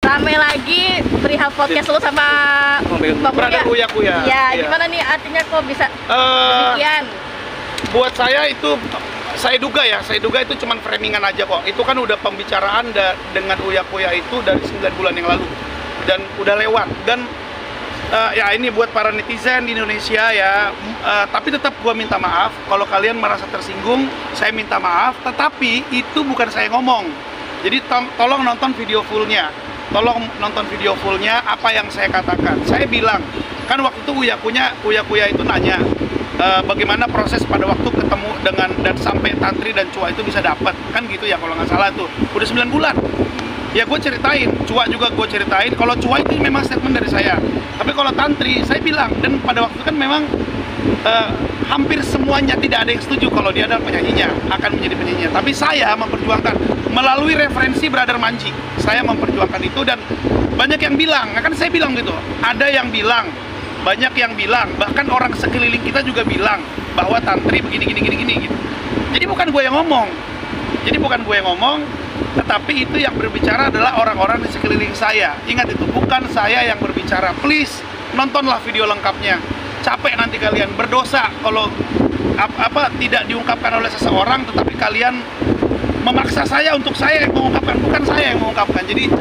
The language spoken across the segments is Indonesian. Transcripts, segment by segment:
rame lagi perihal podcast lu sama Bang Uya. Ya, gimana nih artinya kok bisa demikian? Buat saya itu, saya duga itu cuman framingan aja kok. Itu kan udah pembicaraan dengan Uya itu dari 9 bulan yang lalu dan udah lewat. Dan ya ini buat para netizen di Indonesia ya, tapi tetap gua minta maaf kalau kalian merasa tersinggung. Saya minta maaf, tetapi itu bukan saya ngomong. Jadi tolong nonton video fullnya. Tolong nonton video fullnya apa yang saya katakan. Saya bilang, kan waktu itu Uya itu nanya bagaimana proses pada waktu ketemu dengan dan sampai Tantri dan Cua itu bisa dapat, kan gitu ya kalau nggak salah tuh. Udah 9 bulan. Ya gue ceritain, Cua juga gue ceritain. Kalau Cua itu memang statement dari saya. Tapi kalau Tantri, saya bilang, dan pada waktu itu kan memang hampir semuanya tidak ada yang setuju kalau dia adalah penyanyinya, akan menjadi penyanyinya. Tapi saya memperjuangkan melalui referensi Brother Manji. Saya memperjuangkan itu dan banyak yang bilang, kan saya bilang gitu, ada yang bilang, banyak yang bilang, bahkan orang sekeliling kita juga bilang bahwa Tantri begini gitu. Jadi bukan gue yang ngomong, tetapi itu yang berbicara adalah orang-orang di sekeliling saya. Ingat itu, bukan saya yang berbicara. Please, nontonlah video lengkapnya. Capek nanti kalian, berdosa kalau tidak diungkapkan oleh seseorang, tetapi kalian memaksa saya untuk saya yang mengungkapkan, bukan saya yang mengungkapkan. Jadi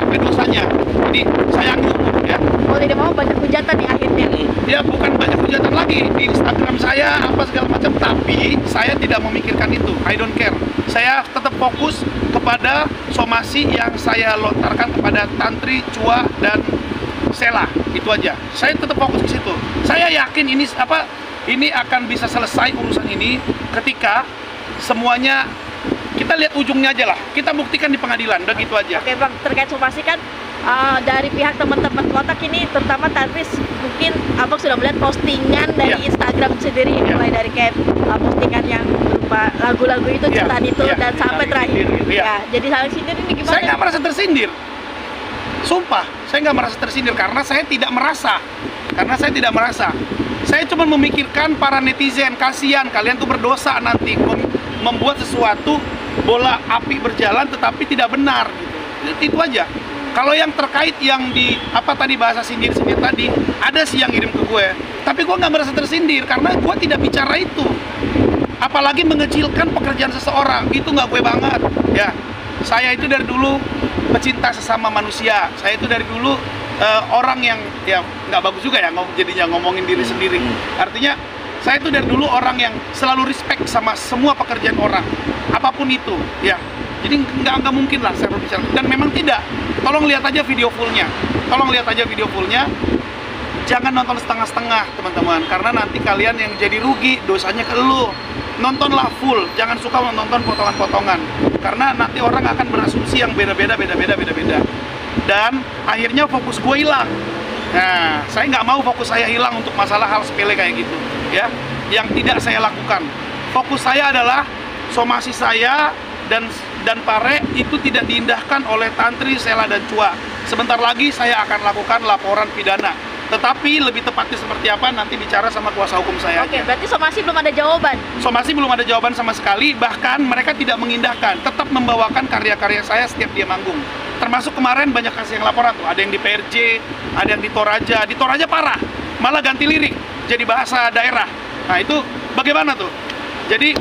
capek dosanya. Jadi sayang ya. Mau tidak mau banyak hujatan nih akhirnya. Ya bukan banyak hujatan lagi di Instagram saya apa segala macam, tapi saya tidak memikirkan itu. I don't care. Saya tetap fokus kepada somasi yang saya lontarkan kepada Tantri, Cua dan Sela, itu aja. Saya tetap fokus ke situ. Saya yakin ini akan bisa selesai urusan ini ketika semuanya kita lihat ujungnya aja lah. Kita buktikan di pengadilan, udah gitu aja. Oke Bang, terkait somasi kan dari pihak teman-teman kotak ini, terutama Tantri, mungkin Abang sudah melihat postingan dari Instagram sendiri, mulai dari kayak postingan yang berupa lagu-lagu itu, ceritaan itu, dan sampai terakhir. Ya, jadi saling sindir ini gimana? Saya nggak merasa tersindir. Sumpah, saya nggak merasa tersindir karena saya tidak merasa. Saya cuma memikirkan para netizen, kasihan kalian tuh berdosa nanti membuat sesuatu bola api berjalan tetapi tidak benar gitu. Itu aja. Kalau yang terkait yang di tadi bahasa sindir-sindir tadi, ada sih yang ngirim ke gue, tapi gue nggak merasa tersindir karena gue tidak bicara itu. Apalagi mengecilkan pekerjaan seseorang, itu nggak gue banget ya. Saya itu dari dulu pecinta sesama manusia. Saya itu dari dulu orang yang ya nggak bagus juga ya jadinya ngomongin diri sendiri. Artinya saya itu dari dulu orang yang selalu respect sama semua pekerjaan orang, apapun itu ya. Jadi nggak mungkin lah saya berbicara. Dan memang tidak. Tolong lihat aja video fullnya. Jangan nonton setengah-setengah teman-teman, karena nanti kalian yang jadi rugi, dosanya ke lu. Nontonlah full, jangan suka menonton potongan-potongan, karena nanti orang akan berasumsi yang beda-beda. Dan akhirnya fokus gue hilang. Nah, saya nggak mau fokus saya hilang untuk masalah hal sepele kayak gitu ya, yang tidak saya lakukan. Fokus saya adalah somasi saya dan Pare itu tidak diindahkan oleh Tantri, Sela, dan Cua. Sebentar lagi saya akan lakukan laporan pidana. Tetapi lebih tepatnya seperti apa nanti bicara sama kuasa hukum saya. Oke, berarti somasi belum ada jawaban? Somasi belum ada jawaban sama sekali, bahkan mereka tidak mengindahkan, tetap membawakan karya-karya saya setiap dia manggung. Termasuk kemarin banyak kasih yang laporan tuh, ada yang di PRJ, ada yang di Toraja parah, malah ganti lirik jadi bahasa daerah. Nah itu bagaimana tuh? Jadi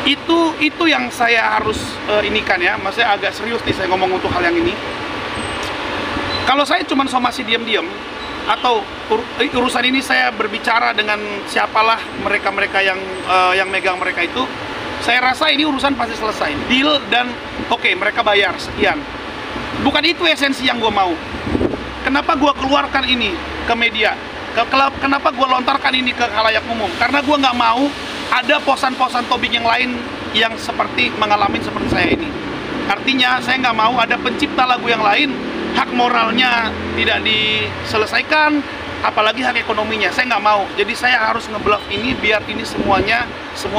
itu yang saya harus inikan ya, maksudnya agak serius nih saya ngomong untuk hal yang ini. Kalau saya cuma somasi diam-diam atau urusan ini saya berbicara dengan siapalah mereka yang megang mereka itu, saya rasa ini urusan pasti selesai, deal dan oke, mereka bayar sekian. Bukan itu esensi yang gue mau. Kenapa gue keluarkan ini ke media? Kenapa gue lontarkan ini ke khalayak umum? Karena gue nggak mau ada posan-posan tobing yang lain yang mengalami seperti saya ini. Artinya saya nggak mau ada pencipta lagu yang lain hak moralnya tidak diselesaikan, apalagi hak ekonominya. Saya nggak mau. Jadi saya harus ngebluff ini biar ini semua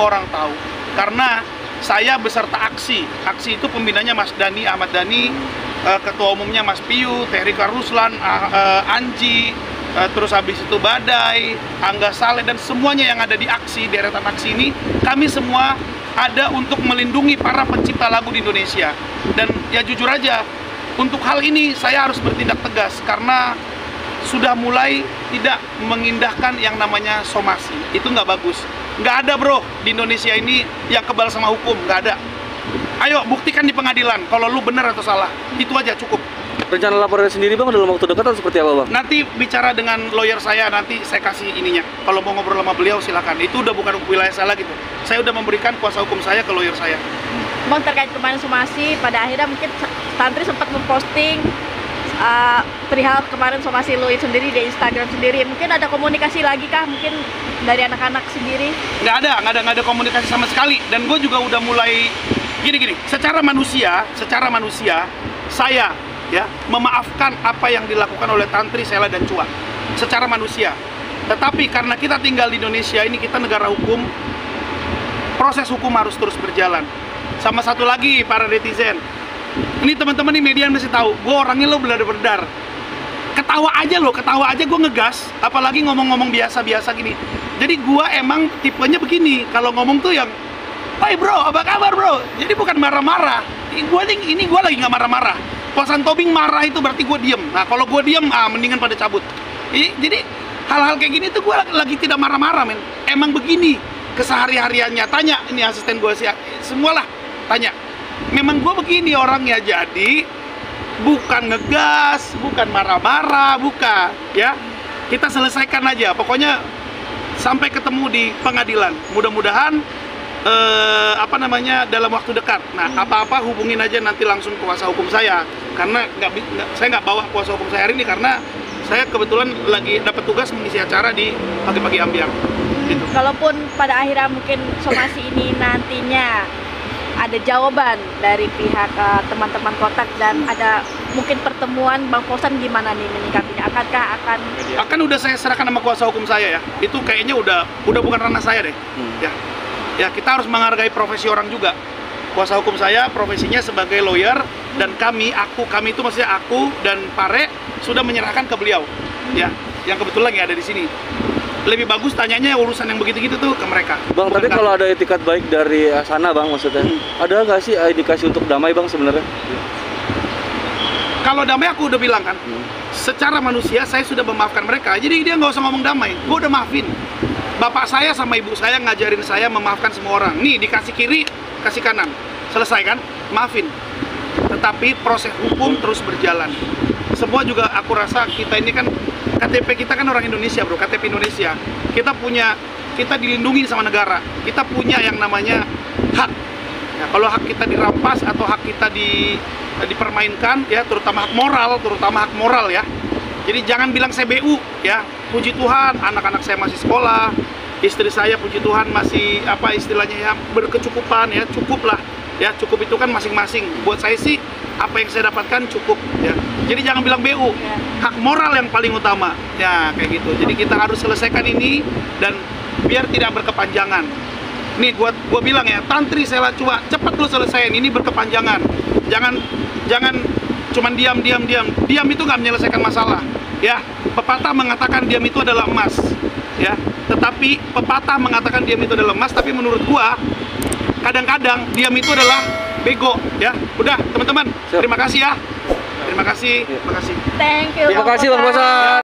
orang tahu. Karena saya beserta aksi itu pembinanya Mas Dhani, Ahmad Dhani, ketua umumnya Mas Piyu, Terry Karuslan, Anji, terus habis itu Badai, Angga Saleh, dan semuanya yang ada di aksi, deretan aksi ini, kami semua ada untuk melindungi para pencipta lagu di Indonesia. Dan ya jujur aja, untuk hal ini saya harus bertindak tegas karena sudah mulai tidak mengindahkan yang namanya somasi. Itu nggak bagus. Nggak ada bro di Indonesia ini yang kebal sama hukum, nggak ada. Ayo buktikan di pengadilan kalau lu benar atau salah. Itu aja cukup. Rencana laporan sendiri bang dalam waktu dekat atau seperti apa bang? Nanti bicara dengan lawyer saya, nanti saya kasih ininya. Kalau mau ngobrol sama beliau silakan. Itu udah bukan wilayah saya gitu. Saya udah memberikan kuasa hukum saya ke lawyer saya. Bang, terkait kemarin somasi, pada akhirnya mungkin Tantri sempat memposting perihal kemarin somasi lo sendiri di Instagram sendiri. Mungkin ada komunikasi lagi kah? Mungkin dari anak-anak sendiri? Nggak ada komunikasi sama sekali. Dan gue juga udah mulai gini. Secara manusia, saya ya memaafkan apa yang dilakukan oleh Tantri, Sela dan Cua. Secara manusia. Tetapi karena kita tinggal di Indonesia ini, kita negara hukum, proses hukum harus terus berjalan. Sama satu lagi para netizen, ini teman-teman nih media mesti tahu, gue orangnya lo beladar-beladar. Ketawa aja gue ngegas, apalagi ngomong-ngomong biasa-biasa gini. Jadi gue emang tipenya begini, kalau ngomong tuh yang, "Hai bro, apa kabar bro?" Jadi bukan marah-marah. Ini gue lagi nggak marah-marah. Kosan Tobing marah itu berarti gue diem. Nah kalau gue diem, mendingan pada cabut. Jadi hal-hal kayak gini tuh gue lagi tidak marah-marah men. Emang begini kesehari-hariannya. Tanya ini asisten gue sih, semualah tanya. Memang gue begini orangnya, jadi bukan ngegas, bukan marah-marah, bukan ya. Kita selesaikan aja. Pokoknya sampai ketemu di pengadilan. Mudah-mudahan dalam waktu dekat. Nah, apa-apa hubungin aja nanti langsung kuasa hukum saya. Karena saya nggak bawa kuasa hukum saya hari ini karena saya kebetulan lagi dapat tugas mengisi acara di pagi-pagi Ambiar. Gitu. Kalaupun pada akhirnya mungkin somasi ini nantinya ada jawaban dari pihak teman-teman Kotak dan ada mungkin pertemuan, Bang Fauzan gimana nih menyikapinya? Akan udah saya serahkan sama kuasa hukum saya ya. Itu kayaknya udah bukan ranah saya deh. Ya kita harus menghargai profesi orang juga. Kuasa hukum saya profesinya sebagai lawyer dan kami itu maksudnya aku dan Pare sudah menyerahkan ke beliau. Ya, yang kebetulan ya ada di sini. Lebih bagus tanyanya urusan yang begitu-gitu tuh ke mereka. Bang, tapi kalau ada etikat baik dari sana bang maksudnya, ada nggak sih indikasi untuk damai bang sebenarnya? Kalau damai aku udah bilang kan, secara manusia saya sudah memaafkan mereka. Jadi dia nggak usah ngomong damai, gue udah maafin. Bapak saya sama ibu saya ngajarin saya memaafkan semua orang. Nih dikasih kiri, kasih kanan, selesai kan? Maafin. Tetapi proses hukum terus berjalan. Semua juga aku rasa kita ini kan KTP kita kan orang Indonesia bro, KTP Indonesia. Kita dilindungi sama negara. Kita punya yang namanya hak. Ya, kalau hak kita dirampas atau hak kita dipermainkan ya, terutama hak moral ya. Jadi jangan bilang saya BU ya. Puji Tuhan anak-anak saya masih sekolah, istri saya puji Tuhan masih istilahnya ya berkecukupan ya, cukup lah. Ya cukup itu kan masing-masing. Buat saya sih apa yang saya dapatkan cukup ya. Jadi jangan bilang BU, hak moral yang paling utama ya kayak gitu. Jadi kita harus selesaikan ini dan biar tidak berkepanjangan. Nih gua bilang ya, Tantri, Sela, Cua, cepat lu selesaiin ini berkepanjangan. Jangan cuman diam. Diam itu nggak menyelesaikan masalah. Ya, pepatah mengatakan diam itu adalah emas. Ya, tetapi pepatah mengatakan diam itu adalah emas, tapi menurut gua kadang-kadang diam itu adalah bego. Ya, udah teman-teman, terima kasih ya. Terima kasih. Thank you. Terima kasih Bang Fauzan.